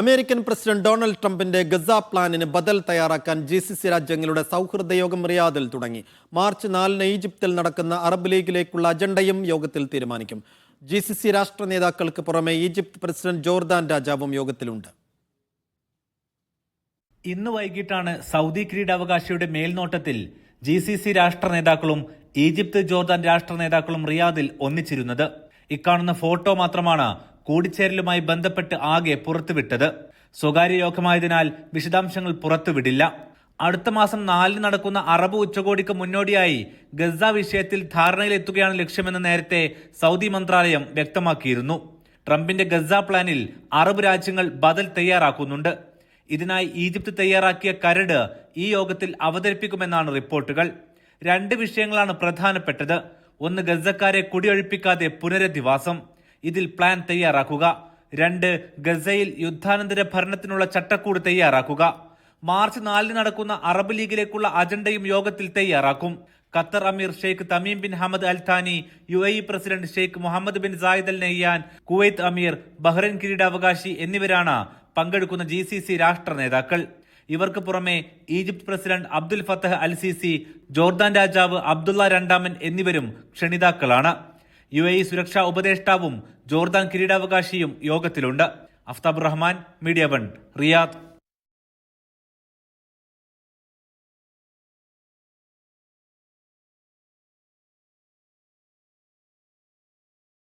American president Donald ട്രംപിന്റെ Gaza പ്ലാനിന് ബദൽ തയ്യാറാക്കാൻ GCC രാജ്യങ്ങളുടെ സൗഹൃദ യോഗം റിയാദിൽ തുടങ്ങി. മാർച്ച് 4-ന് ഈജിപ്തിൽ നടക്കുന്ന അറബ് ലീഗിലേക്കുള്ള അജണ്ടയും യോഗത്തിൽ തീരുമാനിക്കും. GCC രാഷ്ട്ര നേതാക്കൾക്ക് പുറമെ ഈജിപ്ത് പ്രസിഡന്റ് ജോർദാൻ രാജാവും യോഗത്തിലുണ്ട്. ഇന്ന് വൈകിട്ടാണ് സൗദി കിരീടാവകാശിയുടെ മേൽനോട്ടത്തിൽ GCC രാഷ്ട്ര നേതാക്കളും ഈജിപ്ത് ജോർദാൻ രാഷ്ട്ര നേതാക്കളും റിയാദിൽ ഒന്നിച്ചിരുന്നത്. ഇക്കാണുന്ന ഫോട്ടോ മാത്രമാണ് കൂടിച്ചേരലുമായി ബന്ധപ്പെട്ട് ആകെ പുറത്തുവിട്ടത്. സ്വകാര്യ യോഗമായതിനാൽ വിശദാംശങ്ങൾ പുറത്തുവിടില്ല. അടുത്ത മാസം 4-ന് നടക്കുന്ന അറബ് ഉച്ചകോടിക്ക് മുന്നോടിയായി ഗസ വിഷയത്തിൽ ധാരണയിലെത്തുകയാണ് ലക്ഷ്യമെന്ന് നേരത്തെ സൗദി മന്ത്രാലയം വ്യക്തമാക്കിയിരുന്നു. ട്രംപിന്റെ ഗസ പ്ലാനിൽ അറബ് രാജ്യങ്ങൾ ബദൽ തയ്യാറാക്കുന്നുണ്ട്. ഇതിനായി ഈജിപ്ത് തയ്യാറാക്കിയ കരട് ഈ യോഗത്തിൽ അവതരിപ്പിക്കുമെന്നാണ് റിപ്പോർട്ടുകൾ. 2 വിഷയങ്ങളാണ് പ്രധാനപ്പെട്ടത്. ഒന്ന്, ഗസക്കാരെ കുടിയൊഴിപ്പിക്കാതെ പുനരധിവാസം, ഇതിൽ പ്ലാൻ തയ്യാറാക്കുക. 2, ഗസയിൽ യുദ്ധാനന്തര ഭരണത്തിനുള്ള ചട്ടക്കൂട് തയ്യാറാക്കുക. മാർച്ച് 4-ന് നടക്കുന്ന അറബ് ലീഗിലേക്കുള്ള അജണ്ടയും യോഗത്തിൽ തയ്യാറാക്കും. ഖത്തർ അമീർ Sheikh Tamim bin Hamad Al Thani, UAE president Sheikh Mohamed bin Zayed Al Nahyan, Kuwait അമീർ, ബഹ്റൈൻ കിരീടാവകാശി എന്നിവരാണ് പങ്കെടുക്കുന്ന GCC രാഷ്ട്ര നേതാക്കൾ. ഇവർക്ക് പുറമെ ഈജിപ്ത് പ്രസിഡന്റ് അബ്ദുൽ ഫത്തഹ് അൽ സിസി, ജോർദാൻ രാജാവ് അബ്ദുള്ള രണ്ടാമൻ എന്നിവരും ക്ഷണിതാക്കളാണ്. UAE സുരക്ഷാ ഉപദേഷ്ടാവും ജോർദാൻ കിരീടാവകാശിയും യോഗത്തിലുണ്ട്. Aftab Rahman, media 1, Riyadh.